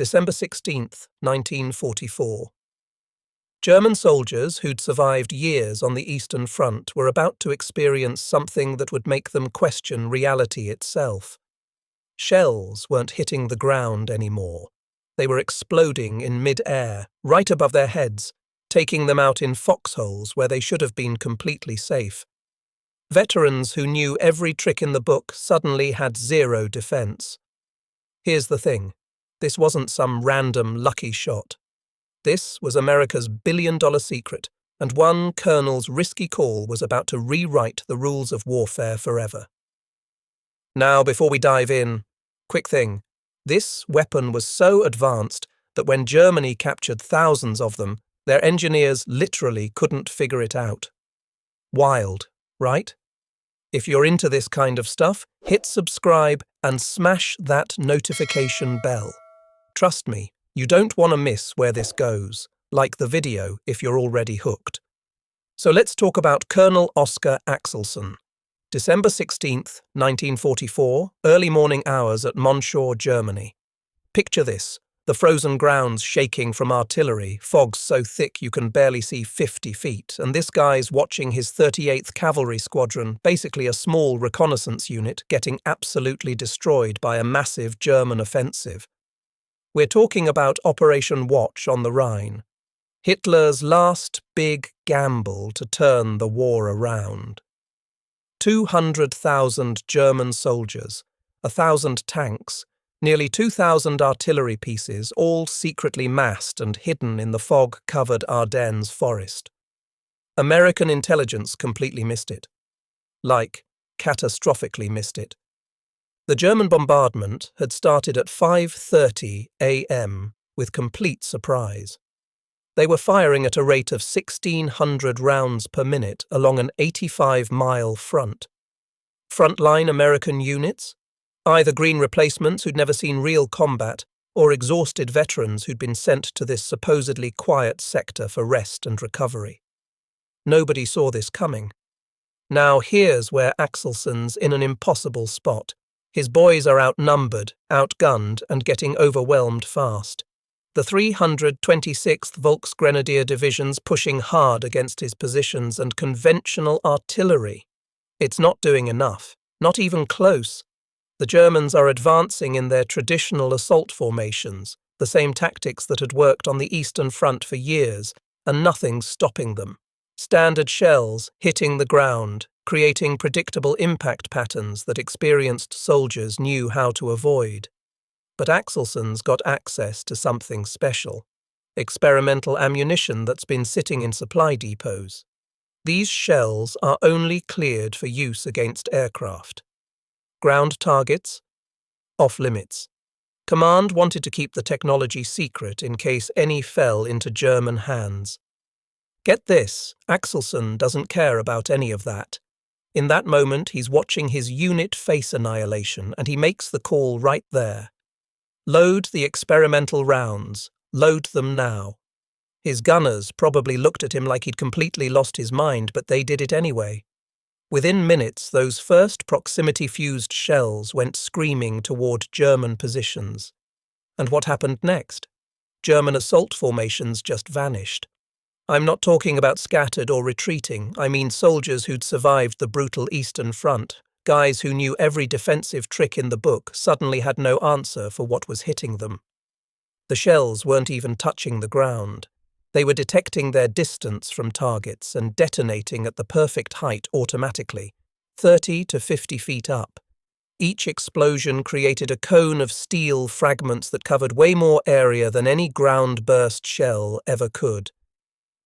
December 16th, 1944. German soldiers who'd survived years on the Eastern Front were about to experience something that would make them question reality itself. Shells weren't hitting the ground anymore. They were exploding in mid-air, right above their heads, taking them out in foxholes where they should have been completely safe. Veterans who knew every trick in the book suddenly had zero defense. Here's the thing. This wasn't some random lucky shot. This was America's billion-dollar secret, and one colonel's risky call was about to rewrite the rules of warfare forever. Now, before we dive in, quick thing. This weapon was so advanced that when Germany captured thousands of them, their engineers literally couldn't figure it out. Wild, right? If you're into this kind of stuff, hit subscribe and smash that notification bell. Trust me, you don't want to miss where this goes. Like the video if you're already hooked. So let's talk about Colonel Oskar Axelson. December 16th, 1944, early morning hours at Monschau, Germany. Picture this, the frozen grounds shaking from artillery, fog so thick you can barely see 50 feet, and this guy's watching his 38th Cavalry Squadron, basically a small reconnaissance unit, getting absolutely destroyed by a massive German offensive. We're talking about Operation Watch on the Rhine. Hitler's last big gamble to turn the war around. 200,000 German soldiers, 1,000 tanks, nearly 2,000 artillery pieces, all secretly massed and hidden in the fog-covered Ardennes forest. American intelligence completely missed it. Like, catastrophically missed it. The German bombardment had started at 5:30 a.m. with complete surprise. They were firing at a rate of 1,600 rounds per minute along an 85-mile front. Frontline American units, either green replacements who'd never seen real combat or exhausted veterans who'd been sent to this supposedly quiet sector for rest and recovery. Nobody saw this coming. Now here's where Axelson's in an impossible spot. His boys are outnumbered, outgunned, and getting overwhelmed fast. The 326th Volksgrenadier Division's pushing hard against his positions and conventional artillery. It's not doing enough, not even close. The Germans are advancing in their traditional assault formations, the same tactics that had worked on the Eastern Front for years, and nothing's stopping them. Standard shells hitting the ground, creating predictable impact patterns that experienced soldiers knew how to avoid. But Axelson's got access to something special. Experimental ammunition that's been sitting in supply depots. These shells are only cleared for use against aircraft. Ground targets? Off limits. Command wanted to keep the technology secret in case any fell into German hands. Get this, Axelson doesn't care about any of that. In that moment, he's watching his unit face annihilation, and he makes the call right there. Load the experimental rounds. Load them now. His gunners probably looked at him like he'd completely lost his mind, but they did it anyway. Within minutes, those first proximity-fused shells went screaming toward German positions. And what happened next? German assault formations just vanished. I'm not talking about scattered or retreating, I mean soldiers who'd survived the brutal Eastern Front. Guys who knew every defensive trick in the book suddenly had no answer for what was hitting them. The shells weren't even touching the ground. They were detecting their distance from targets and detonating at the perfect height automatically, 30 to 50 feet up. Each explosion created a cone of steel fragments that covered way more area than any ground-burst shell ever could.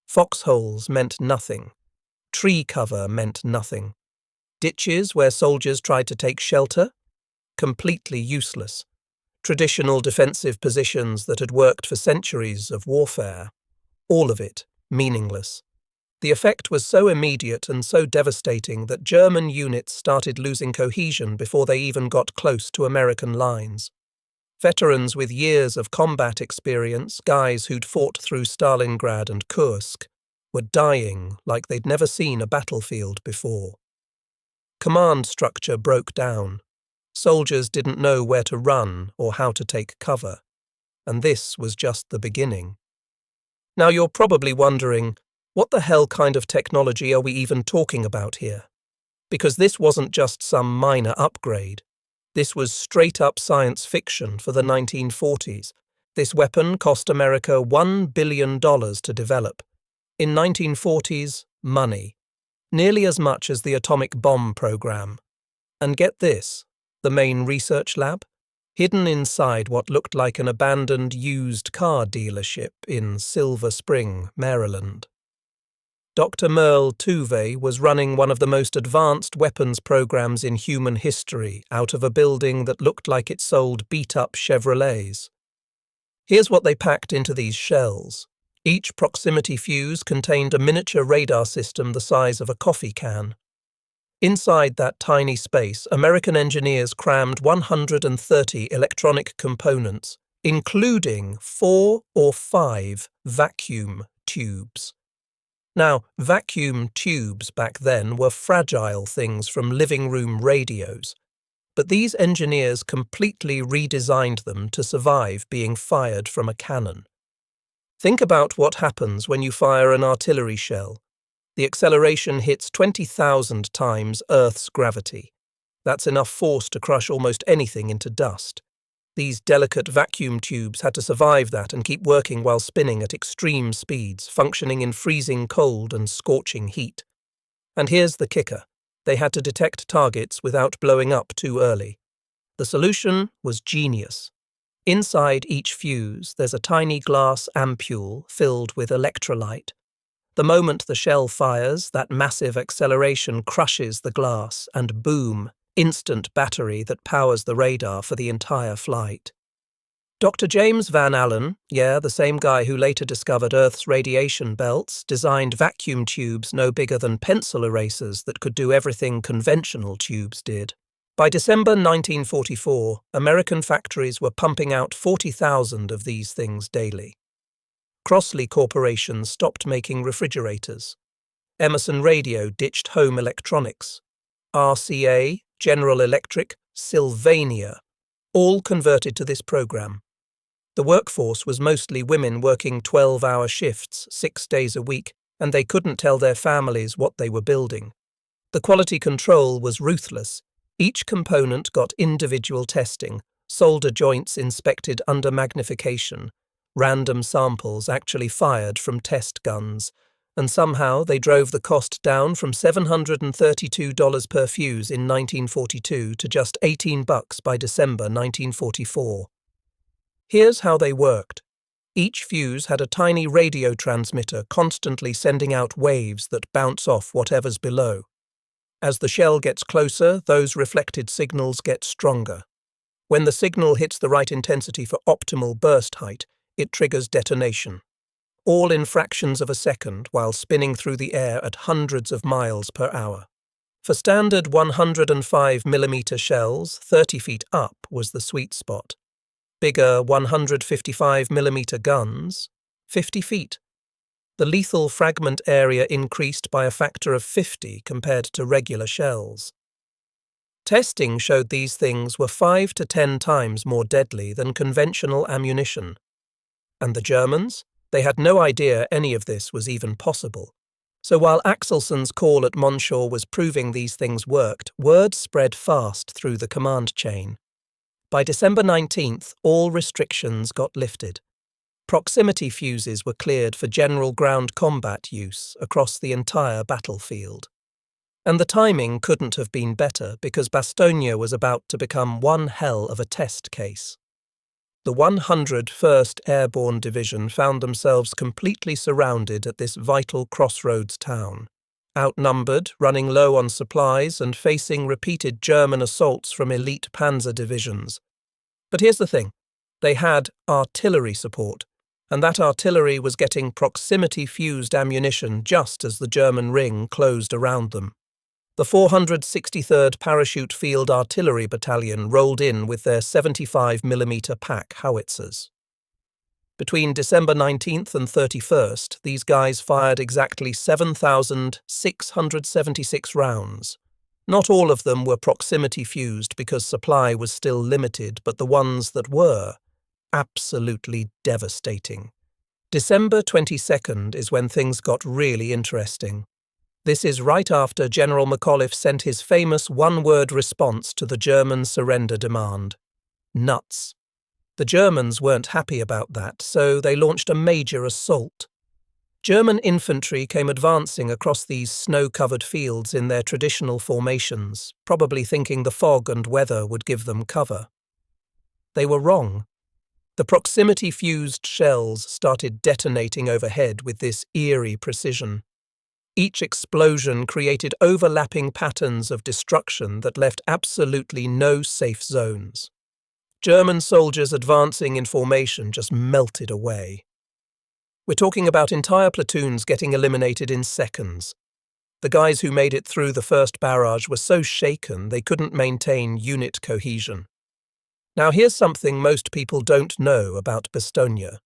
Foxholes meant nothing. Tree cover meant nothing. Ditches where soldiers tried to take shelter? Completely useless. Traditional defensive positions that had worked for centuries of warfare. All of it meaningless. The effect was so immediate and so devastating that German units started losing cohesion before they even got close to American lines. Veterans with years of combat experience, guys who'd fought through Stalingrad and Kursk, were dying like they'd never seen a battlefield before. Command structure broke down. Soldiers didn't know where to run or how to take cover. and this was just the beginning. Now you're probably wondering, what the hell kind of technology are we even talking about here? Because this wasn't just some minor upgrade. This was straight-up science fiction for the 1940s. This weapon cost America $1 billion to develop. In 1940s, money. Nearly as much as the atomic bomb program. And get this, the main research lab? Hidden inside what looked like an abandoned used car dealership in Silver Spring, Maryland. Dr. Merle Tuve was running one of the most advanced weapons programs in human history out of a building that looked like it sold beat-up Chevrolets. Here's what they packed into these shells. Each proximity fuse contained a miniature radar system the size of a coffee can. Inside that tiny space, American engineers crammed 130 electronic components, including 4 or 5 vacuum tubes. Now, vacuum tubes back then were fragile things from living room radios, but these engineers completely redesigned them to survive being fired from a cannon. Think about what happens when you fire an artillery shell. The acceleration hits 20,000 times Earth's gravity. That's enough force to crush almost anything into dust. These delicate vacuum tubes had to survive that and keep working while spinning at extreme speeds, functioning in freezing cold and scorching heat. And here's the kicker. They had to detect targets without blowing up too early. The solution was genius. Inside each fuse, there's a tiny glass ampule filled with electrolyte. The moment the shell fires, that massive acceleration crushes the glass and boom, instant battery that powers the radar for the entire flight. Dr. James Van Allen, the same guy who later discovered Earth's radiation belts, designed vacuum tubes no bigger than pencil erasers that could do everything conventional tubes did. By December 1944, American factories were pumping out 40,000 of these things daily. Crossley Corporation stopped making refrigerators. Emerson Radio ditched home electronics. RCA, General Electric, Sylvania, all converted to this program. The workforce was mostly women working 12-hour shifts, 6 days a week, and they couldn't tell their families what they were building. The quality control was ruthless. Each component got individual testing, solder joints inspected under magnification, random samples actually fired from test guns, and somehow they drove the cost down from $732 per fuse in 1942 to just $18 by December 1944. Here's how they worked. Each fuse had a tiny radio transmitter constantly sending out waves that bounce off whatever's below. As the shell gets closer, those reflected signals get stronger. When the signal hits the right intensity for optimal burst height, it triggers detonation. All in fractions of a second while spinning through the air at hundreds of miles per hour. For standard 105mm shells, 30 feet up was the sweet spot. Bigger 155mm guns, 50 feet. The lethal fragment area increased by a factor of 50 compared to regular shells. Testing showed these things were 5 to 10 times more deadly than conventional ammunition. And the Germans? They had no idea any of this was even possible. So while Axelson's call at Monshaw was proving these things worked, word spread fast through the command chain. By December 19th, all restrictions got lifted. Proximity fuses were cleared for general ground combat use across the entire battlefield. And the timing couldn't have been better because Bastogne was about to become one hell of a test case. The 101st Airborne Division found themselves completely surrounded at this vital crossroads town. Outnumbered, running low on supplies, and facing repeated German assaults from elite panzer divisions. But here's the thing. They had artillery support, and that artillery was getting proximity-fused ammunition just as the German ring closed around them. The 463rd Parachute Field Artillery Battalion rolled in with their 75mm pack howitzers. Between December 19th and 31st, these guys fired exactly 7,676 rounds. Not all of them were proximity fused because supply was still limited, but the ones that were absolutely devastating. December 22nd is when things got really interesting. This is right after General McAuliffe sent his famous one-word response to the German surrender demand. Nuts. The Germans weren't happy about that, so they launched a major assault. German infantry came advancing across these snow-covered fields in their traditional formations, probably thinking the fog and weather would give them cover. They were wrong. The proximity-fused shells started detonating overhead with this eerie precision. Each explosion created overlapping patterns of destruction that left absolutely no safe zones. German soldiers advancing in formation just melted away. We're talking about entire platoons getting eliminated in seconds. The guys who made it through the first barrage were so shaken they couldn't maintain unit cohesion. Now here's something most people don't know about Bastogne.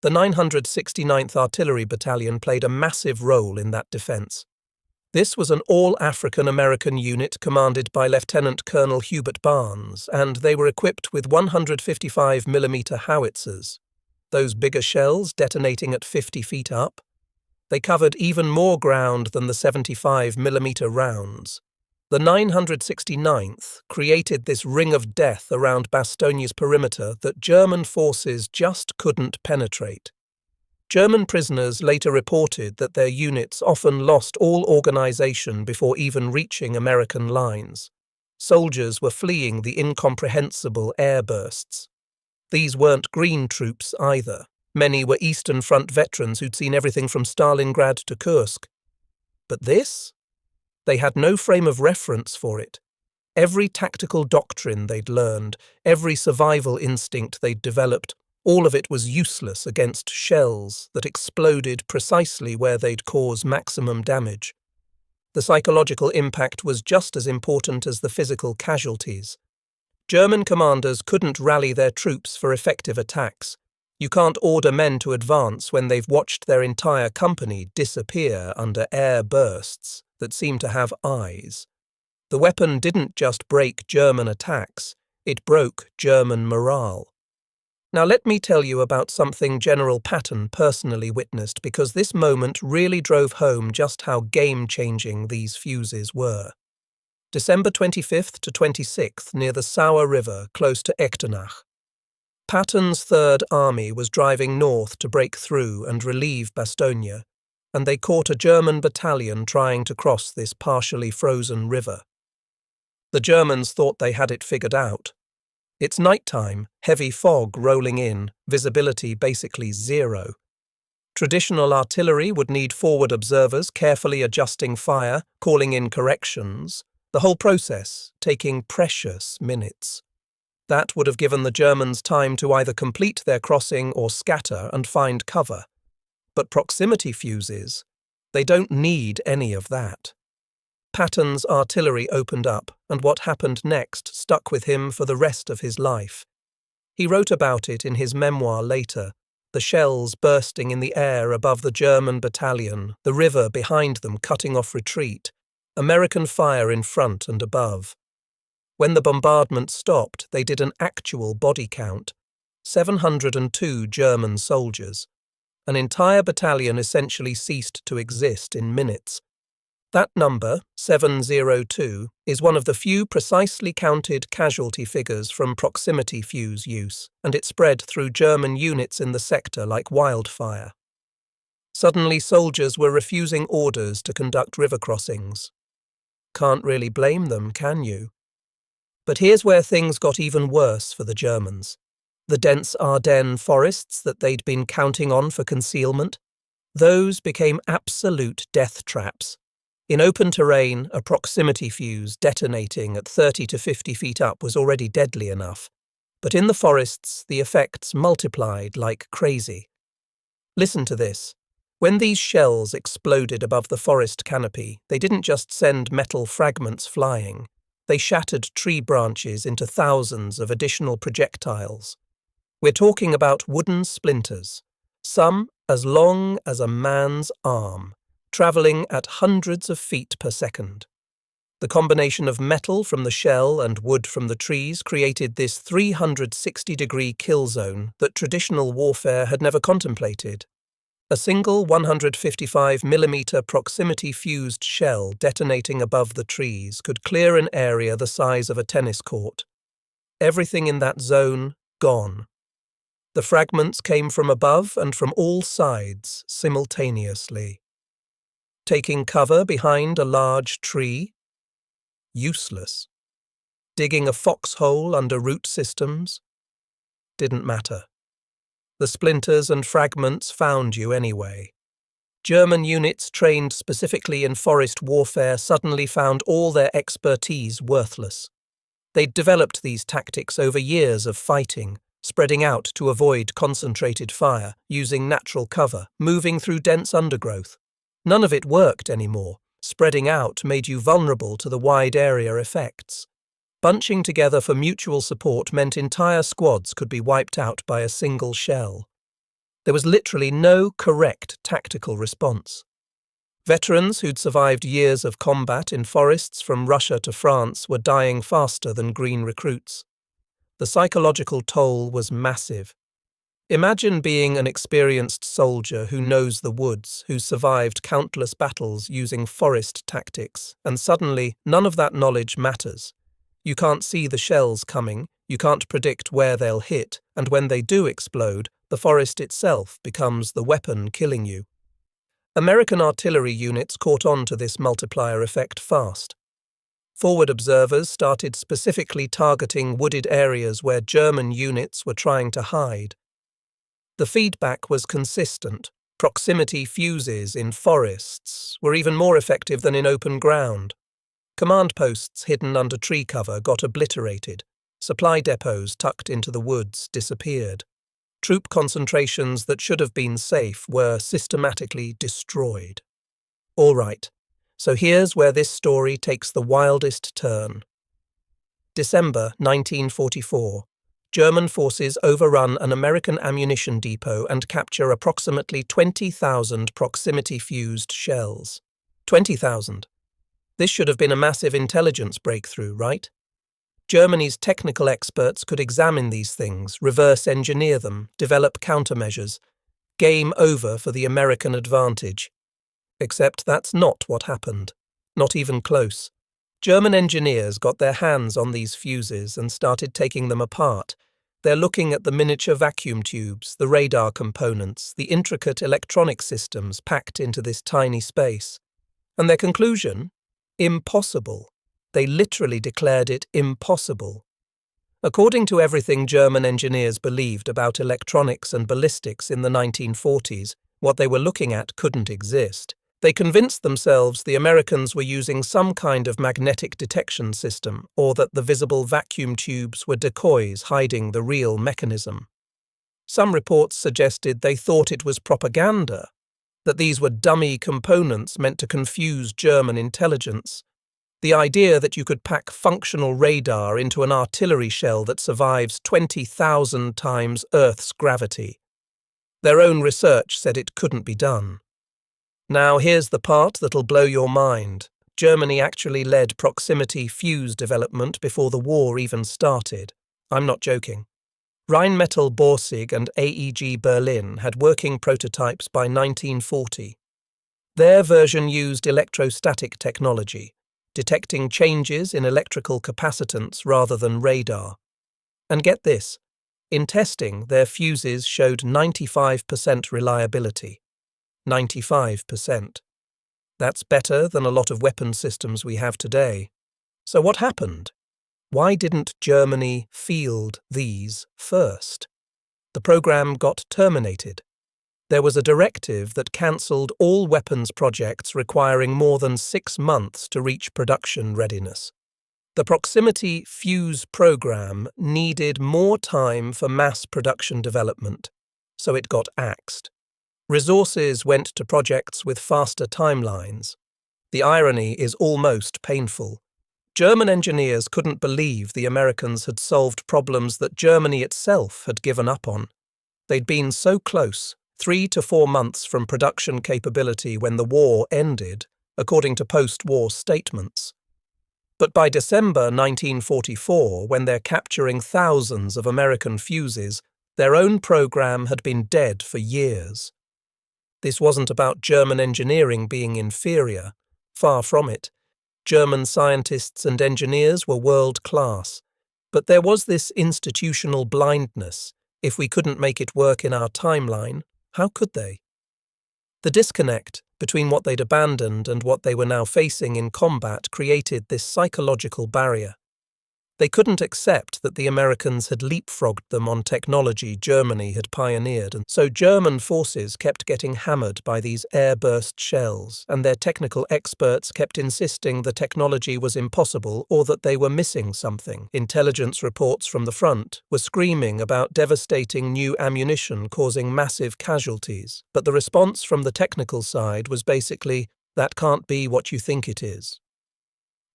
The 969th Artillery Battalion played a massive role in that defence. This was an all-African-American unit commanded by Lieutenant Colonel Hubert Barnes, and they were equipped with 155mm howitzers. Those bigger shells detonating at 50 feet up. They covered even more ground than the 75mm rounds. The 969th created this ring of death around Bastogne's perimeter that German forces just couldn't penetrate. German prisoners later reported that their units often lost all organization before even reaching American lines. Soldiers were fleeing the incomprehensible airbursts. These weren't green troops either. Many were Eastern Front veterans who'd seen everything from Stalingrad to Kursk. But this? They had no frame of reference for it. Every tactical doctrine they'd learned, every survival instinct they'd developed, all of it was useless against shells that exploded precisely where they'd cause maximum damage. The psychological impact was just as important as the physical casualties. German commanders couldn't rally their troops for effective attacks. You can't order men to advance when they've watched their entire company disappear under air bursts that seem to have eyes. The weapon didn't just break German attacks, it broke German morale. Now let me tell you about something General Patton personally witnessed, because this moment really drove home just how game-changing these fuses were. December 25th to 26th, near the Sauer River, close to Echternach. Patton's Third Army was driving north to break through and relieve Bastogne, and they caught a German battalion trying to cross this partially frozen river. The Germans thought they had it figured out. It's nighttime, heavy fog rolling in, visibility basically zero. Traditional artillery would need forward observers carefully adjusting fire, calling in corrections, the whole process taking precious minutes. That would have given the Germans time to either complete their crossing or scatter and find cover. But proximity fuses, they don't need any of that. Patton's artillery opened up, and what happened next stuck with him for the rest of his life. He wrote about it in his memoir later, the shells bursting in the air above the German battalion, the river behind them cutting off retreat, American fire in front and above. When the bombardment stopped, they did an actual body count. 702 German soldiers. An entire battalion essentially ceased to exist in minutes. That number, 702, is one of the few precisely counted casualty figures from proximity fuse use, and it spread through German units in the sector like wildfire. Suddenly soldiers were refusing orders to conduct river crossings. Can't really blame them, can you? But here's where things got even worse for the Germans. The dense Ardennes forests that they'd been counting on for concealment, those became absolute death traps. In open terrain, a proximity fuse detonating at 30 to 50 feet up was already deadly enough. But in the forests, the effects multiplied like crazy. Listen to this. When these shells exploded above the forest canopy, they didn't just send metal fragments flying. They shattered tree branches into thousands of additional projectiles. We're talking about wooden splinters, some as long as a man's arm, travelling at hundreds of feet per second. The combination of metal from the shell and wood from the trees created this 360-degree kill zone that traditional warfare had never contemplated. A single 155mm proximity-fused shell detonating above the trees could clear an area the size of a tennis court. Everything in that zone gone. The fragments came from above and from all sides simultaneously. Taking cover behind a large tree? Useless. Digging a foxhole under root systems? Didn't matter. The splinters and fragments found you anyway. German units trained specifically in forest warfare suddenly found all their expertise worthless. They'd developed these tactics over years of fighting, spreading out to avoid concentrated fire, using natural cover, moving through dense undergrowth. None of it worked anymore. Spreading out made you vulnerable to the wide area effects. Bunching together for mutual support meant entire squads could be wiped out by a single shell. There was literally no correct tactical response. Veterans who'd survived years of combat in forests from Russia to France were dying faster than green recruits. The psychological toll was massive. Imagine being an experienced soldier who knows the woods, who's survived countless battles using forest tactics, and suddenly none of that knowledge matters. You can't see the shells coming, you can't predict where they'll hit, and when they do explode, the forest itself becomes the weapon killing you. American artillery units caught on to this multiplier effect fast. Forward observers started specifically targeting wooded areas where German units were trying to hide. The feedback was consistent. Proximity fuses in forests were even more effective than in open ground. Command posts hidden under tree cover got obliterated. Supply depots tucked into the woods disappeared. Troop concentrations that should have been safe were systematically destroyed. All right, so here's where this story takes the wildest turn. December 1944. German forces overrun an American ammunition depot and capture approximately 20,000 proximity-fused shells. 20,000. This should have been a massive intelligence breakthrough, right? Germany's technical experts could examine these things, reverse engineer them, develop countermeasures. Game over for the American advantage. Except that's not what happened. Not even close. German engineers got their hands on these fuses and started taking them apart. They're looking at the miniature vacuum tubes, the radar components, the intricate electronic systems packed into this tiny space. And their conclusion? Impossible. They literally declared it impossible. According to everything German engineers believed about electronics and ballistics in the 1940s, what they were looking at couldn't exist. They convinced themselves the Americans were using some kind of magnetic detection system, or that the visible vacuum tubes were decoys hiding the real mechanism. Some reports suggested they thought it was propaganda, that these were dummy components meant to confuse German intelligence. The idea that you could pack functional radar into an artillery shell that survives 20,000 times Earth's gravity. Their own research said it couldn't be done. Now here's the part that'll blow your mind. Germany actually led proximity fuse development before the war even started. I'm not joking. Rheinmetall Borsig and AEG Berlin had working prototypes by 1940. Their version used electrostatic technology, detecting changes in electrical capacitance rather than radar. And get this, in testing, their fuses showed 95% reliability. 95%. That's better than a lot of weapon systems we have today. So what happened? Why didn't Germany field these first? The program got terminated. There was a directive that cancelled all weapons projects requiring more than 6 months to reach production readiness. The proximity fuse program needed more time for mass production development, so it got axed. Resources went to projects with faster timelines. The irony is almost painful. German engineers couldn't believe the Americans had solved problems that Germany itself had given up on. They'd been so close, 3 to 4 months from production capability when the war ended, according to post-war statements. But by December 1944, when they're capturing thousands of American Fuzes, their own program had been dead for years. This wasn't about German engineering being inferior. Far from it. German scientists and engineers were world-class. But there was this institutional blindness. If we couldn't make it work in our timeline, how could they? The disconnect between what they'd abandoned and what they were now facing in combat created this psychological barrier. They couldn't accept that the Americans had leapfrogged them on technology Germany had pioneered, and so German forces kept getting hammered by these airburst shells, and their technical experts kept insisting the technology was impossible or that they were missing something. Intelligence reports from the front were screaming about devastating new ammunition causing massive casualties, but the response from the technical side was basically, "That can't be what you think it is."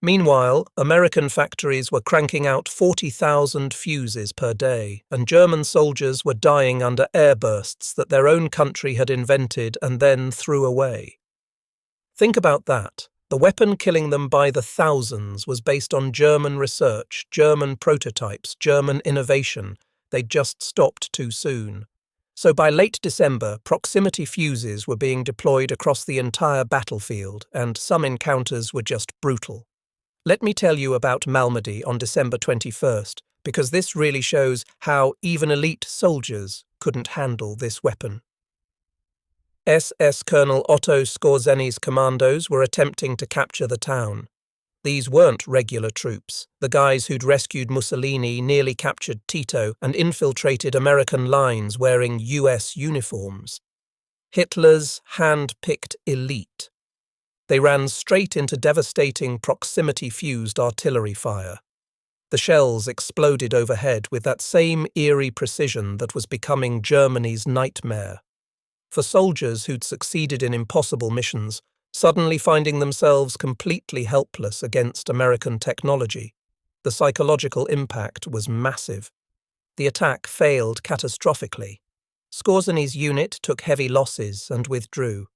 Meanwhile, American factories were cranking out 40,000 Fuzes per day, and German soldiers were dying under airbursts that their own country had invented and then threw away. Think about that. The weapon killing them by the thousands was based on German research, German prototypes, German innovation. They'd just stopped too soon. So by late December, proximity Fuzes were being deployed across the entire battlefield, and some encounters were just brutal. Let me tell you about Malmedy on December 21st, because this really shows how even elite soldiers couldn't handle this weapon. SS Colonel Otto Skorzeny's commandos were attempting to capture the town. These weren't regular troops. The guys who'd rescued Mussolini nearly captured Tito and infiltrated American lines wearing US uniforms. Hitler's hand-picked elite. They ran straight into devastating proximity-fused artillery fire. The shells exploded overhead with that same eerie precision that was becoming Germany's nightmare. For soldiers who'd succeeded in impossible missions, suddenly finding themselves completely helpless against American technology, the psychological impact was massive. The attack failed catastrophically. Skorzeny's unit took heavy losses and withdrew.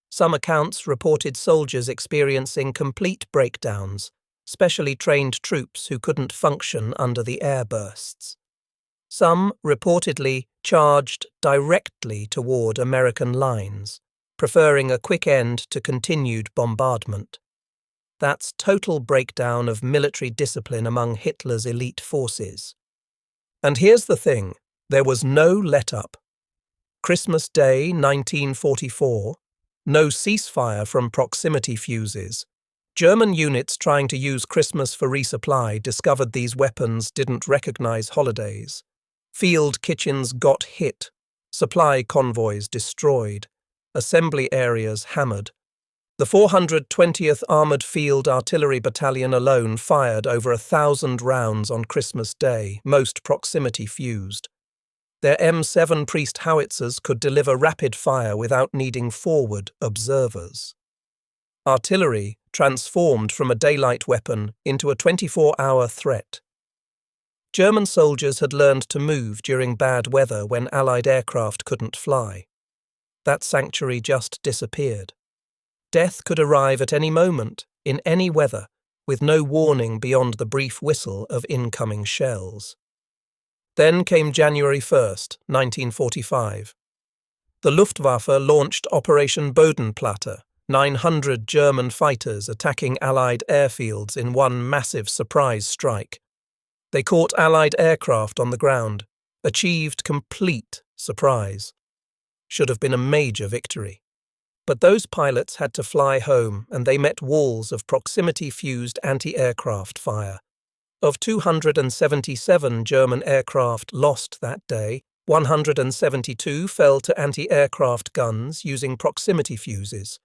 Some accounts reported soldiers experiencing complete breakdowns, specially trained troops who couldn't function under the airbursts. Some reportedly charged directly toward American lines, preferring a quick end to continued bombardment. That's total breakdown of military discipline among Hitler's elite forces. And here's the thing, there was no let-up. Christmas Day 1944, no ceasefire from proximity Fuzes. German units trying to use Christmas for resupply discovered these weapons didn't recognize holidays. Field kitchens got hit, supply convoys destroyed, assembly areas hammered. The 420th Armoured Field Artillery Battalion alone fired over 1,000 rounds on Christmas Day, most proximity fused. Their M7 Priest howitzers could deliver rapid fire without needing forward observers. Artillery transformed from a daylight weapon into a 24-hour threat. German soldiers had learned to move during bad weather when Allied aircraft couldn't fly. That sanctuary just disappeared. Death could arrive at any moment, in any weather, with no warning beyond the brief whistle of incoming shells. Then came January 1st, 1945. The Luftwaffe launched Operation Bodenplatte, 900 German fighters attacking Allied airfields in one massive surprise strike. They caught Allied aircraft on the ground, achieved complete surprise. Should have been a major victory. But those pilots had to fly home, and they met walls of proximity-fused anti-aircraft fire. Of 277 German aircraft lost that day, 172 fell to anti-aircraft guns using proximity Fuzes.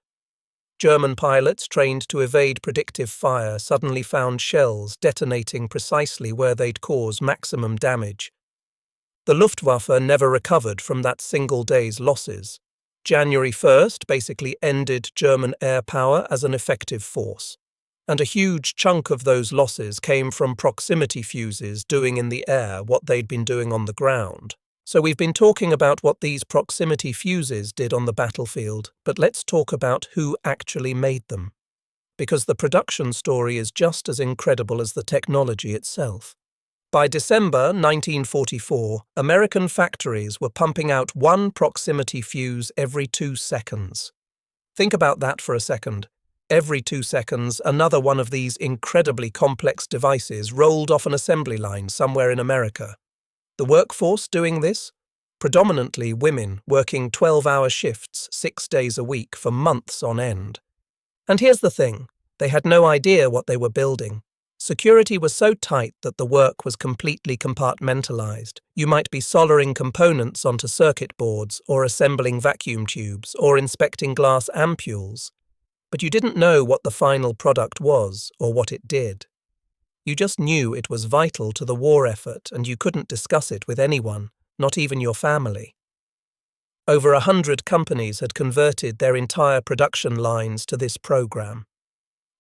German pilots trained to evade predictive fire suddenly found shells detonating precisely where they'd cause maximum damage. The Luftwaffe never recovered from that single day's losses. January 1st basically ended German air power as an effective force. And a huge chunk of those losses came from proximity Fuzes doing in the air what they'd been doing on the ground. So we've been talking about what these proximity Fuzes did on the battlefield, but let's talk about who actually made them. because the production story is just as incredible as the technology itself. By December 1944, American factories were pumping out one proximity fuse every 2 seconds. Think about that for a second. Every 2 seconds, another one of these incredibly complex devices rolled off an assembly line somewhere in America. The workforce doing this? Predominantly women working 12-hour shifts 6 days a week for months on end. And here's the thing, they had no idea what they were building. Security was so tight that the work was completely compartmentalized. You might be soldering components onto circuit boards, or assembling vacuum tubes, or inspecting glass ampules. But you didn't know what the final product was, or what it did. You just knew it was vital to the war effort, and you couldn't discuss it with anyone, not even your family. Over 100 companies had converted their entire production lines to this program.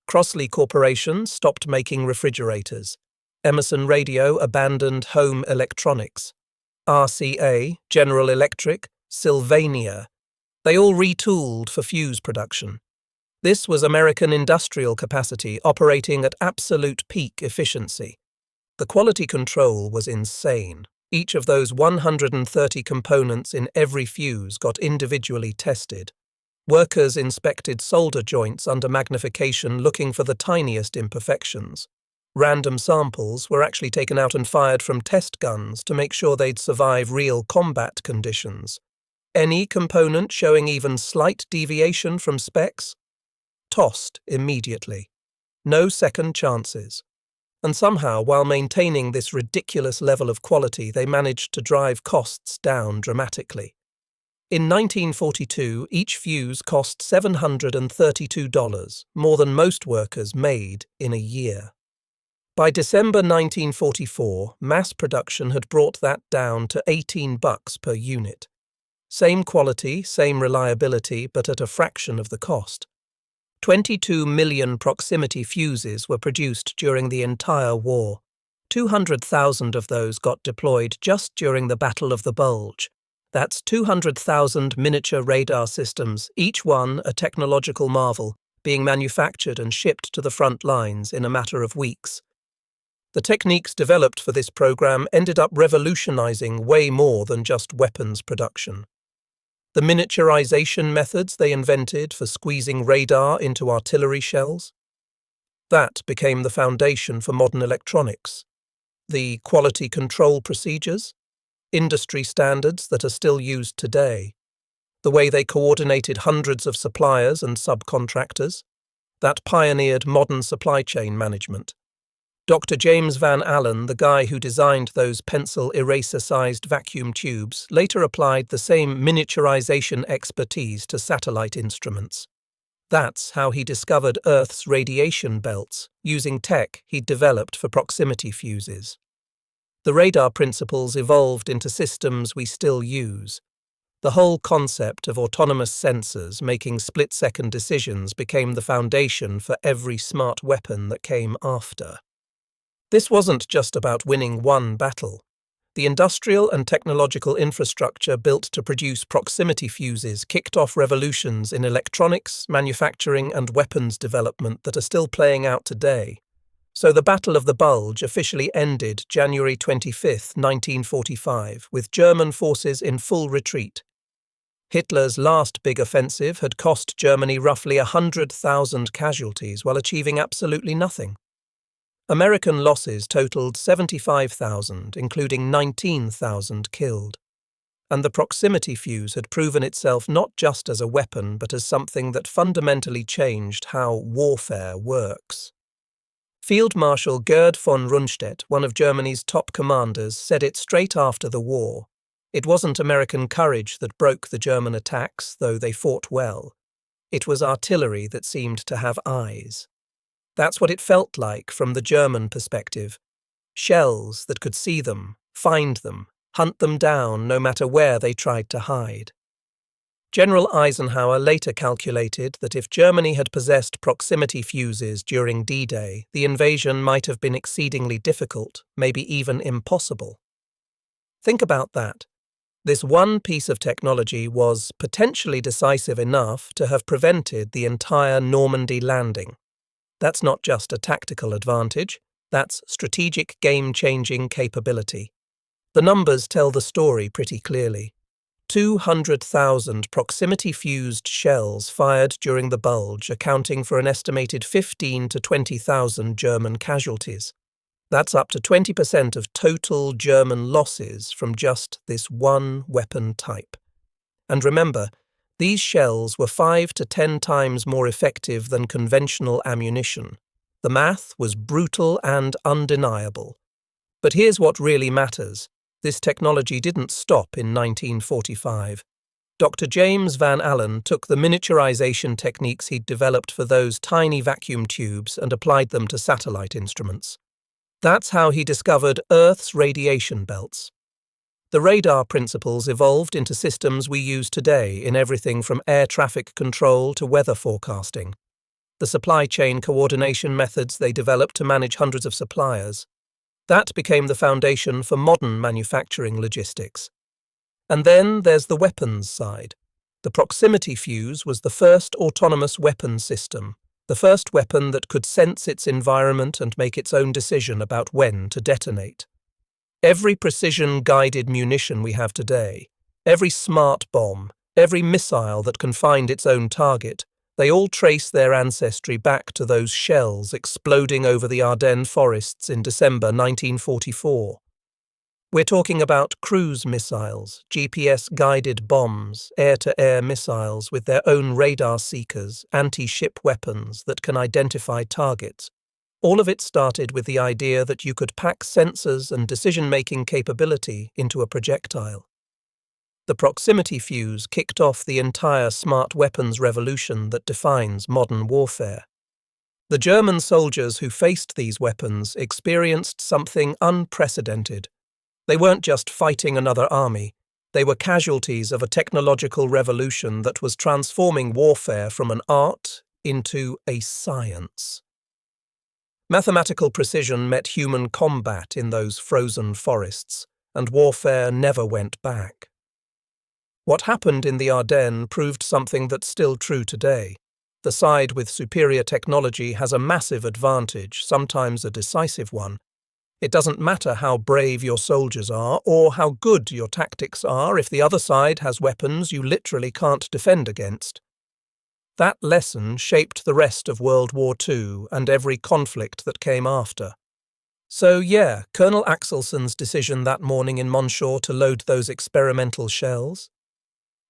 Crossley Corporation stopped making refrigerators. Emerson Radio abandoned home electronics. RCA, General Electric, Sylvania, they all retooled for fuse production. This was American industrial capacity operating at absolute peak efficiency. The quality control was insane. Each of those 130 components in every fuse got individually tested. Workers inspected solder joints under magnification looking for the tiniest imperfections. Random samples were actually taken out and fired from test guns to make sure they'd survive real combat conditions. Any component showing even slight deviation from specs? Tossed immediately. No second chances. And somehow, while maintaining this ridiculous level of quality, they managed to drive costs down dramatically. In 1942, each fuse cost $732, more than most workers made in a year. By December 1944, mass production had brought that down to $18 per unit. Same quality, same reliability, but at a fraction of the cost. 22 million proximity fuses were produced during the entire war. 200,000 of those got deployed just during the Battle of the Bulge. That's 200,000 miniature radar systems, each one a technological marvel, being manufactured and shipped to the front lines in a matter of weeks. The techniques developed for this program ended up revolutionizing way more than just weapons production. The miniaturization methods they invented for squeezing radar into artillery shells, that became the foundation for modern electronics. The quality control procedures, industry standards that are still used today, the way they coordinated hundreds of suppliers and subcontractors, that pioneered modern supply chain management. Dr. James Van Allen, the guy who designed those pencil eraser-sized vacuum tubes, later applied the same miniaturization expertise to satellite instruments. That's how he discovered Earth's radiation belts, using tech he'd developed for proximity fuses. The radar principles evolved into systems we still use. The whole concept of autonomous sensors making split-second decisions became the foundation for every smart weapon that came after. This wasn't just about winning one battle. The industrial and technological infrastructure built to produce proximity fuses kicked off revolutions in electronics, manufacturing, and weapons development that are still playing out today. So the Battle of the Bulge officially ended January 25, 1945, with German forces in full retreat. Hitler's last big offensive had cost Germany roughly 100,000 casualties while achieving absolutely nothing. American losses totaled 75,000, including 19,000 killed. And the proximity fuse had proven itself not just as a weapon but as something that fundamentally changed how warfare works. Field Marshal Gerd von Rundstedt, one of Germany's top commanders, said it straight after the war. It wasn't American courage that broke the German attacks, though they fought well. It was artillery that seemed to have eyes. That's what it felt like from the German perspective. Shells that could see them, find them, hunt them down no matter where they tried to hide. General Eisenhower later calculated that if Germany had possessed proximity fuses during D-Day, the invasion might have been exceedingly difficult, maybe even impossible. Think about that. This one piece of technology was potentially decisive enough to have prevented the entire Normandy landing. That's not just a tactical advantage, that's strategic game-changing capability. The numbers tell the story pretty clearly. 200,000 proximity-fused shells fired during the Bulge, accounting for an estimated 15 to 20,000 German casualties. That's up to 20% of total German losses from just this one weapon type. And remember, these shells were 5 to 10 times more effective than conventional ammunition. The math was brutal and undeniable. But here's what really matters. This technology didn't stop in 1945. Dr. James Van Allen took the miniaturization techniques he'd developed for those tiny vacuum tubes and applied them to satellite instruments. That's how he discovered Earth's radiation belts. The radar principles evolved into systems we use today in everything from air traffic control to weather forecasting. The supply chain coordination methods they developed to manage hundreds of suppliers. That became the foundation for modern manufacturing logistics. And then there's the weapons side. The proximity fuse was the first autonomous weapon system, the first weapon that could sense its environment and make its own decision about when to detonate. Every precision-guided munition we have today, every smart bomb, every missile that can find its own target, they all trace their ancestry back to those shells exploding over the Ardennes forests in December 1944. We're talking about cruise missiles, GPS-guided bombs, air-to-air missiles with their own radar seekers, anti-ship weapons that can identify targets. All of it started with the idea that you could pack sensors and decision-making capability into a projectile. The proximity fuse kicked off the entire smart weapons revolution that defines modern warfare. The German soldiers who faced these weapons experienced something unprecedented. They weren't just fighting another army, they were casualties of a technological revolution that was transforming warfare from an art into a science. Mathematical precision met human combat in those frozen forests, and warfare never went back. What happened in the Ardennes proved something that's still true today. The side with superior technology has a massive advantage, sometimes a decisive one. It doesn't matter how brave your soldiers are or how good your tactics are if the other side has weapons you literally can't defend against. That lesson shaped the rest of World War II and every conflict that came after. So yeah, Colonel Axelson's decision that morning in Monchaux to load those experimental shells,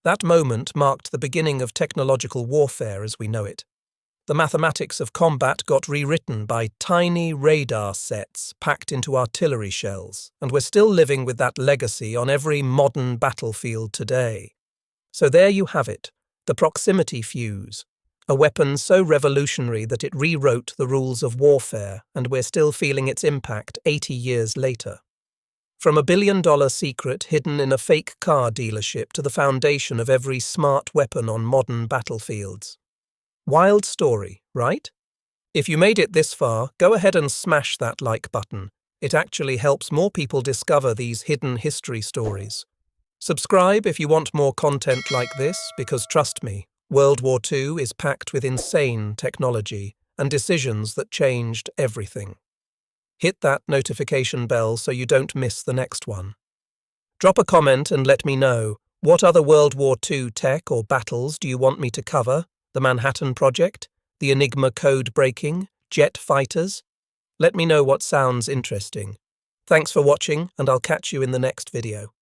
that moment marked the beginning of technological warfare as we know it. The mathematics of combat got rewritten by tiny radar sets packed into artillery shells, and we're still living with that legacy on every modern battlefield today. So there you have it, the proximity fuse, a weapon so revolutionary that it rewrote the rules of warfare, and we're still feeling its impact 80 years later. From a billion-dollar secret hidden in a fake car dealership to the foundation of every smart weapon on modern battlefields. Wild story, right? If you made it this far, go ahead and smash that like button. It actually helps more people discover these hidden history stories. Subscribe if you want more content like this, because trust me, World War II is packed with insane technology and decisions that changed everything. Hit that notification bell so you don't miss the next one. Drop a comment and let me know, what other World War II tech or battles do you want me to cover? The Manhattan Project? The Enigma code breaking? Jet fighters? Let me know what sounds interesting. Thanks for watching, and I'll catch you in the next video.